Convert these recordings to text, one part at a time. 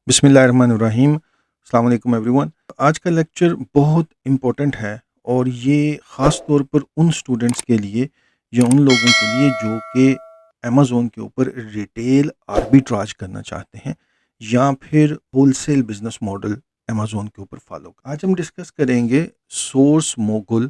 बिस्मिल्लाहिर्रहमानिर्रहीम। अस्सलाम वालेकुम एवरीवन। आज का लेक्चर बहुत इम्पोर्टेंट है और ये ख़ास तौर पर उन स्टूडेंट्स के लिए या उन लोगों के लिए जो कि अमेज़न के ऊपर रिटेल आर्बिट्राज करना चाहते हैं या फिर होलसेल बिज़नेस मॉडल अमेज़न के ऊपर फॉलो। आज हम डिस्कस करेंगे सोर्स मोगल।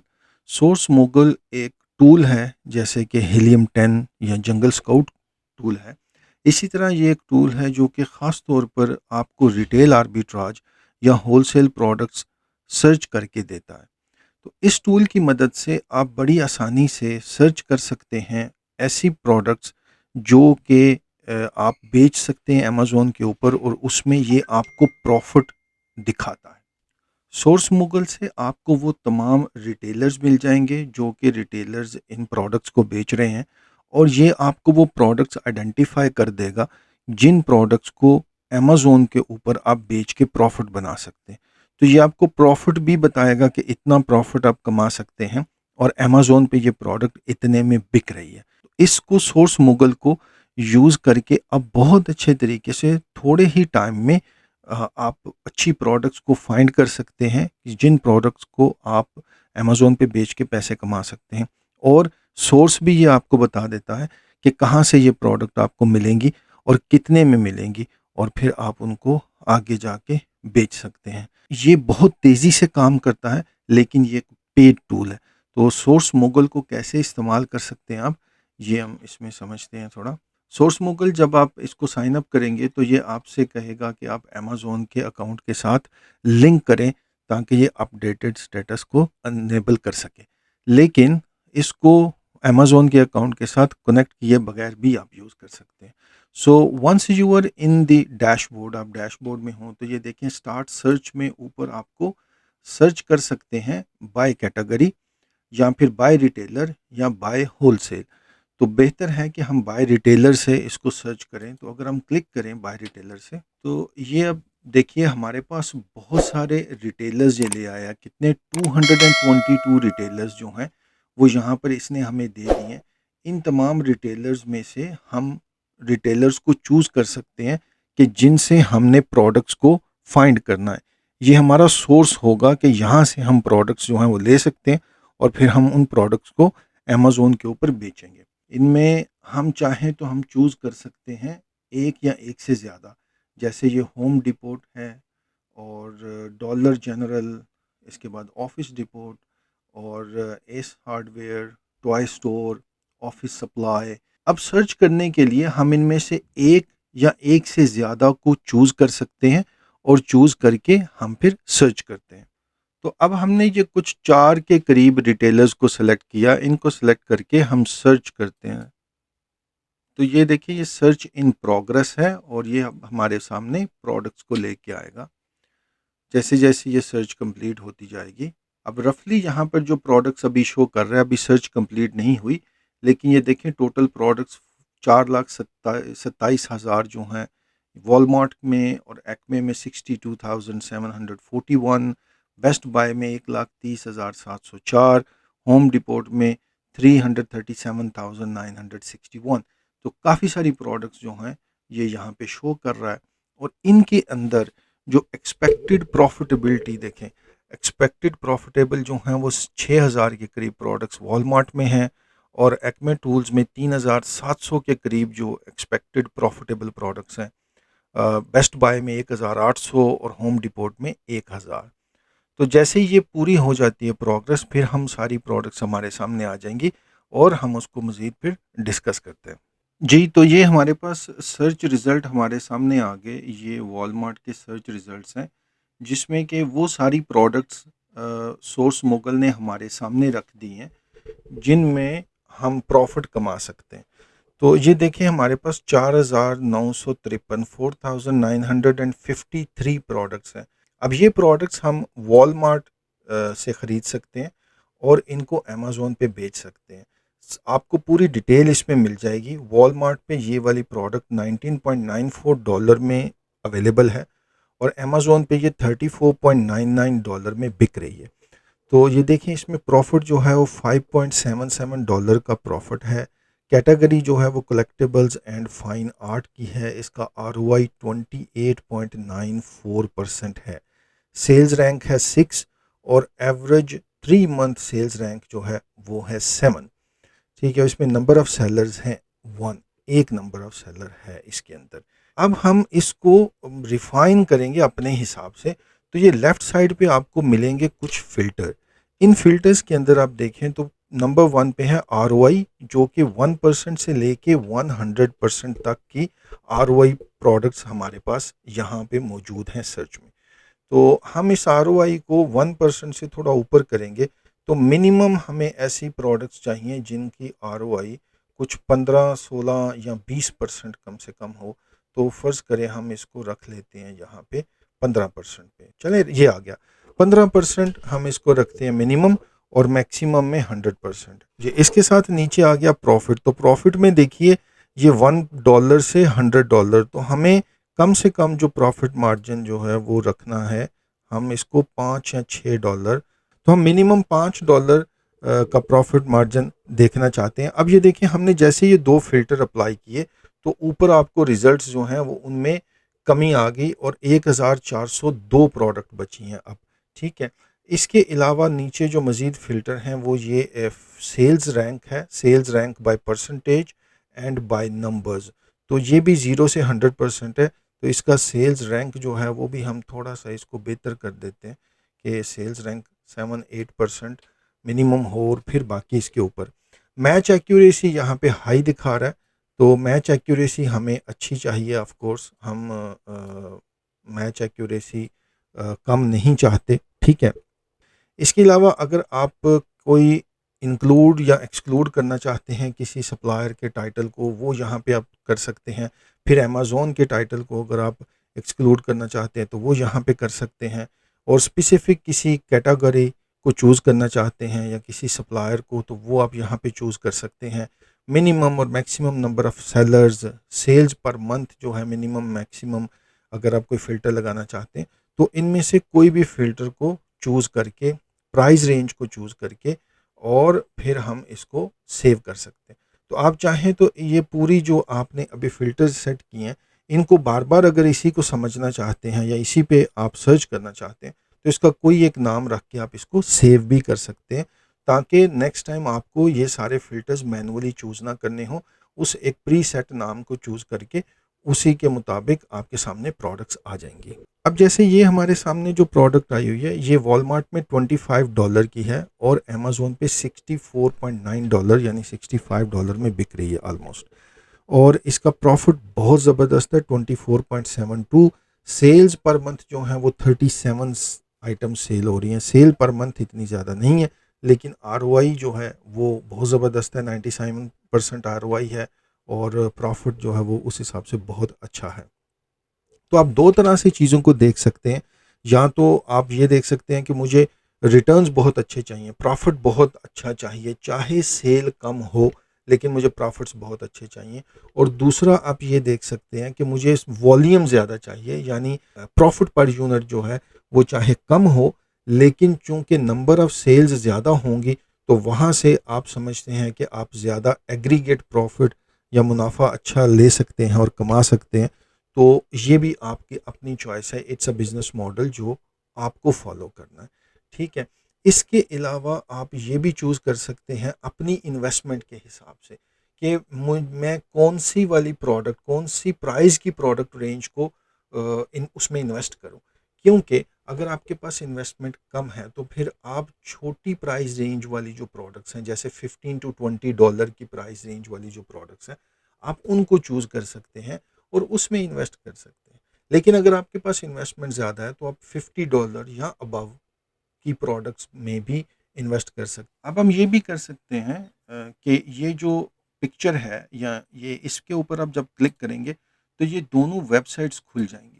सोर्स मोगल एक टूल है जैसे कि हीलियम 10 या जंगल स्काउट टूल है। इसी तरह ये एक टूल है जो कि ख़ास तौर पर आपको रिटेल आर्बिट्राज या होलसेल प्रोडक्ट्स सर्च करके देता है। तो इस टूल की मदद से आप बड़ी आसानी से सर्च कर सकते हैं ऐसी प्रोडक्ट्स जो कि आप बेच सकते हैं अमेज़न के ऊपर और उसमें ये आपको प्रॉफिट दिखाता है। सोर्स मुगल से आपको वो तमाम रिटेलर्स मिल जाएंगे जो कि रिटेलर्स इन प्रोडक्ट्स को बेच रहे हैं और ये आपको वो प्रोडक्ट्स आइडेंटिफाई कर देगा जिन प्रोडक्ट्स को अमेज़न के ऊपर आप बेच के प्रॉफिट बना सकते हैं। तो ये आपको प्रॉफिट भी बताएगा कि इतना प्रॉफिट आप कमा सकते हैं और अमेज़न पे ये प्रोडक्ट इतने में बिक रही है। तो इसको सोर्स मुगल को यूज़ करके आप बहुत अच्छे तरीके से थोड़े ही टाइम में आप अच्छी प्रोडक्ट्स को फाइंड कर सकते हैं कि जिन प्रोडक्ट्स को आप अमेज़न पे बेच के पैसे कमा सकते हैं और सोर्स भी ये आपको बता देता है कि कहाँ से ये प्रोडक्ट आपको मिलेंगी और कितने में मिलेंगी और फिर आप उनको आगे जाके बेच सकते हैं। ये बहुत तेज़ी से काम करता है लेकिन ये पेड टूल है। तो सोर्स मोगल को कैसे इस्तेमाल कर सकते हैं आप, ये हम इसमें समझते हैं थोड़ा। सोर्स मोगल जब आप इसको साइन अप करेंगे तो ये आपसे कहेगा कि आप अमेज़न के अकाउंट के साथ लिंक करें ताकि ये अपडेटेड स्टेटस को अनेबल कर सके। लेकिन इसको अमेज़न के अकाउंट के साथ कनेक्ट किए बगैर भी आप यूज़ कर सकते हैं। So once you are in the dashboard, आप डैशबोर्ड में हो तो ये देखें स्टार्ट सर्च में ऊपर आपको सर्च कर सकते हैं बाय कैटेगरी या फिर बाय रिटेलर या बाय होलसेल। तो बेहतर है कि हम बाय रिटेलर से इसको सर्च करें। तो अगर हम क्लिक करें बाय रिटेलर से तो ये अब देखिए हमारे पास बहुत सारे रिटेलर्स ये ले आया। कितने 222 रिटेलर्स जो हैं वो यहाँ पर इसने हमें दे दिए हैं। इन तमाम रिटेलर्स में से हम रिटेलर्स को चूज़ कर सकते हैं कि जिनसे हमने प्रोडक्ट्स को फाइंड करना है। ये हमारा सोर्स होगा कि यहाँ से हम प्रोडक्ट्स जो हैं वो ले सकते हैं और फिर हम उन प्रोडक्ट्स को अमेज़न के ऊपर बेचेंगे। इनमें हम चाहें तो हम चूज़ कर सकते हैं एक या एक से ज़्यादा। जैसे ये होम डिपोट है और डॉलर जनरल, इसके बाद ऑफिस डिपोट और S hardware, toy store, office supply. अब सर्च करने के लिए हम इनमें से एक या एक से ज़्यादा को चूज़ कर सकते हैं और चूज़ करके हम फिर सर्च करते हैं। तो अब हमने ये कुछ 4 के करीब रिटेलर्स को सेलेक्ट किया। इनको सेलेक्ट करके हम सर्च करते हैं। तो ये देखिए ये सर्च इन प्रोग्रेस है और ये अब हमारे सामने प्रोडक्ट्स को लेके आएगा। जैसे-जैसे ये सर्च कंप्लीट होती जाएगी, अब रफली यहाँ पर जो प्रोडक्ट्स अभी शो कर रहा है, अभी सर्च कंप्लीट नहीं हुई, लेकिन ये देखें टोटल प्रोडक्ट्स 4,27,000 जो हैं, वॉलमार्ट में और एक्मे में 62,741, बेस्ट बाय में 1,30,704, होम डिपोट में 337,961। तो काफ़ी सारी प्रोडक्ट्स जो हैं ये यहाँ पे शो कर रहा है और इनके अंदर जो एक्सपेक्टेड प्रॉफिटेबिलिटी देखें, एक्सपेक्टेड प्रॉफिटेबल जो हैं वो 6,000 के करीब प्रोडक्ट्स वॉलमार्ट में हैं और एक्मे टूल्स में 3,700 के करीब जो एक्सपेक्टेड प्रॉफिटेबल प्रोडक्ट्स हैं। बेस्ट बाय में 1,800 और होम डिपोट में 1,000। तो जैसे ही ये पूरी हो जाती है प्रोग्रेस, फिर हम सारी प्रोडक्ट्स हमारे सामने आ जाएंगी और हम उसको मज़ीद फिर डिस्कस करते हैं। जी, तो ये हमारे पास सर्च रिज़ल्ट हमारे सामने आ गए। ये वॉलमार्ट के सर्च रिज़ल्ट्स हैं, जिसमें कि वो सारी प्रोडक्ट्स सोर्स मोगल ने हमारे सामने रख दी हैं, जिनमें हम प्रॉफ़िट कमा सकते हैं। तो ये देखिए हमारे पास 4,953 4,953 प्रोडक्ट्स हैं। अब ये प्रोडक्ट्स हम वॉलमार्ट से ख़रीद सकते हैं और इनको अमेज़न पे बेच सकते हैं। आपको पूरी डिटेल इसमें मिल जाएगी। वॉलमार्ट पे ये वाली प्रोडक्ट $19.94 में अवेलेबल है और अमेज़न पे ये $34.99 में बिक रही है। तो ये देखें इसमें प्रॉफिट जो है वो $5.77 का प्रॉफिट है कैटेगरी जो है वो कलेक्टिबल्स एंड फाइन आर्ट की है, इसका ROI 28.94% है। सेल्स रैंक है 6 और एवरेज 3 मंथ सेल्स रैंक जो है वो है 7। ठीक है, इसमें नंबर ऑफ सेलर्स हैं 1, एक नंबर ऑफ सेलर है इसके अंदर। अब हम इसको रिफाइन करेंगे अपने हिसाब से। तो ये लेफ्ट साइड पे आपको मिलेंगे कुछ फ़िल्टर। इन फ़िल्टर्स के अंदर आप देखें तो नंबर 1 पे है ROI, जो कि 1% से लेके 100% तक की ROI प्रोडक्ट्स हमारे पास यहाँ पे मौजूद हैं सर्च में। तो हम इस ROI को 1% से थोड़ा ऊपर करेंगे तो मिनिमम हमें ऐसी प्रोडक्ट्स चाहिए जिनकी ROI कुछ 15, 16 या 20% कम से कम हो। तो फ़र्ज़ करें हम इसको रख लेते हैं यहाँ पे 15% पे। चले, ये आ गया 15%, हम इसको रखते हैं मिनिमम और मैक्सिमम में 100%। ये इसके साथ नीचे आ गया प्रॉफिट। तो प्रॉफिट में देखिए ये $1 से $100, तो हमें कम से कम जो प्रॉफिट मार्जिन जो है वो रखना है, हम इसको $5 या $6। तो हम मिनिमम $5 का प्रॉफिट मार्जिन देखना चाहते हैं। अब ये देखिए हमने जैसे ये 2 फ़िल्टर अप्लाई किए तो ऊपर आपको रिज़ल्ट्स जो हैं वो उनमें कमी आ गई और 1402 प्रोडक्ट बची हैं अब। ठीक है, इसके अलावा नीचे जो मज़ीद फ़िल्टर हैं वो ये सेल्स रैंक है, sales rank by percentage and by numbers. तो ये भी 0 से 100% है। तो इसका सेल्स रैंक जो है वो भी हम थोड़ा सा इसको बेहतर कर देते हैं कि सेल्स रैंक 7-8% मिनिमम हो और फिर बाकी इसके ऊपर। मैच एक्यूरेसी यहाँ पे हाई दिखा रहा है, तो मैच एक्यूरेसी हमें अच्छी चाहिए। ऑफ कोर्स हम मैच एक्यूरेसी कम नहीं चाहते। ठीक है, इसके अलावा अगर आप कोई इंक्लूड या एक्सक्लूड करना चाहते हैं किसी सप्लायर के टाइटल को, वो यहाँ पे आप कर सकते हैं। फिर अमेज़न के टाइटल को अगर आप एक्सक्लूड करना चाहते हैं तो वो यहाँ पे कर सकते हैं। और स्पेसिफ़िक किसी कैटेगरी को चूज़ करना चाहते हैं या किसी सप्लायर को, तो वो आप यहाँ पे चूज़ कर सकते हैं। मिनिमम और maximum number of sellers, sales per month जो है मिनिमम मैक्सिमम, अगर आप कोई फ़िल्टर लगाना चाहते हैं तो इनमें से कोई भी फ़िल्टर को चूज़ करके, प्राइस रेंज को चूज़ करके और फिर हम इसको सेव कर सकते हैं। तो आप चाहें तो ये पूरी जो आपने अभी फ़िल्टर्स सेट किए हैं, इनको बार-बार अगर इसी को समझना चाहते हैं या इसी पे आप सर्च करना चाहते हैं, तो इसका कोई एक नाम रख के आप इसको सेव भी कर सकते हैं, ताकि नेक्स्ट टाइम आपको ये सारे फ़िल्टर्स मैनुअली चूज़ ना करने हों। उस एक प्रीसेट नाम को चूज़ करके उसी के मुताबिक आपके सामने प्रोडक्ट्स आ जाएँगी। अब जैसे ये हमारे सामने जो प्रोडक्ट आई हुई है, ये वॉलमार्ट में $25 की है और अमेज़न पे $64.9 यानी $65 में बिक रही है ऑलमोस्ट। और इसका प्रॉफिट बहुत ज़बरदस्त है, 24.72। सेल्स पर मंथ जो है वो 37 आइटम सेल हो रही हैं। सेल पर मंथ इतनी ज़्यादा नहीं है, लेकिन ROI जो है वो बहुत ज़बरदस्त है, 97% ROI है और प्रॉफिट जो है वो उस हिसाब से बहुत अच्छा है। तो आप 2 तरह से चीज़ों को देख सकते हैं। या तो आप ये देख सकते हैं कि मुझे रिटर्न्स बहुत अच्छे चाहिए, प्रॉफ़िट बहुत अच्छा चाहिए, चाहे सेल कम हो लेकिन मुझे प्रॉफ़िट्स बहुत अच्छे चाहिए। और दूसरा आप ये देख सकते हैं कि मुझे वॉल्यूम ज़्यादा चाहिए, यानी प्रॉफ़िट पर यूनिट जो है वो चाहे कम हो, लेकिन चूँकि नंबर ऑफ़ सेल्स ज़्यादा होंगी तो वहाँ से आप समझते हैं कि आप ज़्यादा एग्रीगेट प्रॉफ़िट या मुनाफ़ा अच्छा ले सकते हैं और कमा सकते हैं। तो ये भी आपकी अपनी चॉइस है, इट्स अ बिज़नेस मॉडल जो आपको फॉलो करना है। ठीक है, इसके अलावा आप ये भी चूज़ कर सकते हैं अपनी इन्वेस्टमेंट के हिसाब से कि मैं कौन सी वाली प्रोडक्ट, कौन सी प्राइस की प्रोडक्ट रेंज को इन उसमें इन्वेस्ट करूं। क्योंकि अगर आपके पास इन्वेस्टमेंट कम है तो फिर आप छोटी प्राइस रेंज वाली जो प्रोडक्ट्स हैं, जैसे $15 to $20 की प्राइस रेंज वाली जो प्रोडक्ट्स हैं, आप उनको चूज़ कर सकते हैं और उसमें इन्वेस्ट कर सकते हैं। लेकिन अगर आपके पास इन्वेस्टमेंट ज़्यादा है तो आप $50 या अबव की प्रोडक्ट्स में भी इन्वेस्ट कर सकते हैं। अब हम ये भी कर सकते हैं कि ये जो पिक्चर है या ये इसके ऊपर आप जब क्लिक करेंगे तो ये दोनों वेबसाइट्स खुल जाएंगी।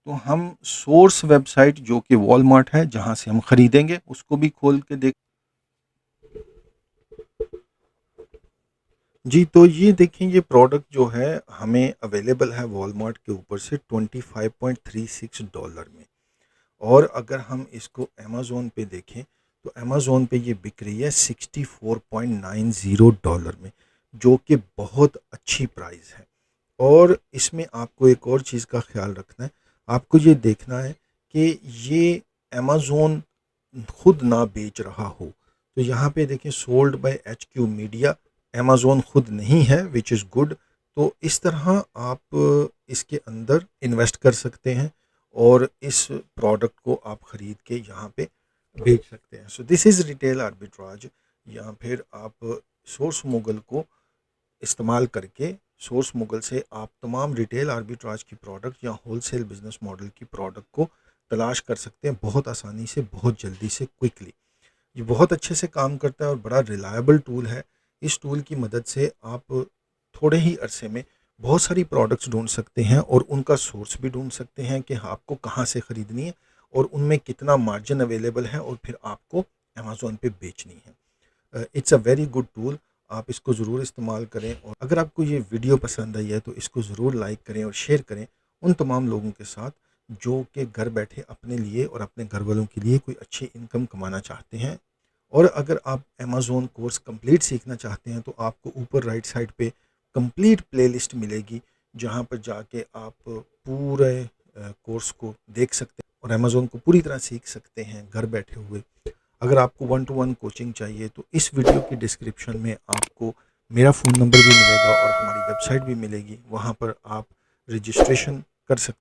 तो हम सोर्स वेबसाइट जो कि वॉलमार्ट है जहाँ से हम ख़रीदेंगे उसको भी खोल के देख। जी, तो ये देखें, ये प्रोडक्ट जो है हमें अवेलेबल है वॉलमार्ट के ऊपर से $25.36 में। और अगर हम इसको अमेज़न पे देखें तो अमेज़न पे ये बिक रही है $64.90 में। जो कि बहुत अच्छी प्राइस है। और इसमें आपको एक और चीज़ का ख्याल रखना है, आपको ये देखना है कि ये अमेज़न खुद ना बेच रहा हो। तो यहाँ पे देखें sold by HQ media, Amazon खुद नहीं है, विच इज़ गुड। तो इस तरह आप इसके अंदर इन्वेस्ट कर सकते हैं और इस प्रोडक्ट को आप ख़रीद के यहाँ पे बेच सकते हैं। So this is retail arbitrage. या फिर आप सोर्स मुगल को इस्तेमाल करके सोर्स मुगल से आप तमाम रिटेल आर्बिट्राज की प्रोडक्ट या होलसेल बिजनेस मॉडल की प्रोडक्ट को तलाश कर सकते हैं बहुत आसानी से, बहुत जल्दी से, क्विकली। ये बहुत अच्छे से काम करता है और बड़ा रिलायबल टूल है। इस टूल की मदद से आप थोड़े ही अरसे में बहुत सारी प्रोडक्ट्स ढूंढ सकते हैं और उनका सोर्स भी ढूंढ सकते हैं कि आपको कहाँ से ख़रीदनी है और उनमें कितना मार्जिन अवेलेबल है और फिर आपको अमेज़न पे बेचनी है। It's a very good tool, आप इसको ज़रूर इस्तेमाल करें। और अगर आपको ये वीडियो पसंद आई है तो इसको ज़रूर लाइक करें और शेयर करें उन तमाम लोगों के साथ जो कि घर बैठे अपने लिए और अपने घर वालों के लिए कोई अच्छी इनकम कमाना चाहते हैं। और अगर आप अमेज़न कोर्स कंप्लीट सीखना चाहते हैं तो आपको ऊपर राइट साइड पे कंप्लीट प्लेलिस्ट मिलेगी, जहां पर जाके आप पूरे कोर्स को देख सकते हैं और अमेज़न को पूरी तरह सीख सकते हैं घर बैठे हुए। अगर आपको 1-to-1 कोचिंग चाहिए तो इस वीडियो की डिस्क्रिप्शन में आपको मेरा फ़ोन नंबर भी मिलेगा और हमारी वेबसाइट भी मिलेगी, वहाँ पर आप रजिस्ट्रेशन कर सकते हैं।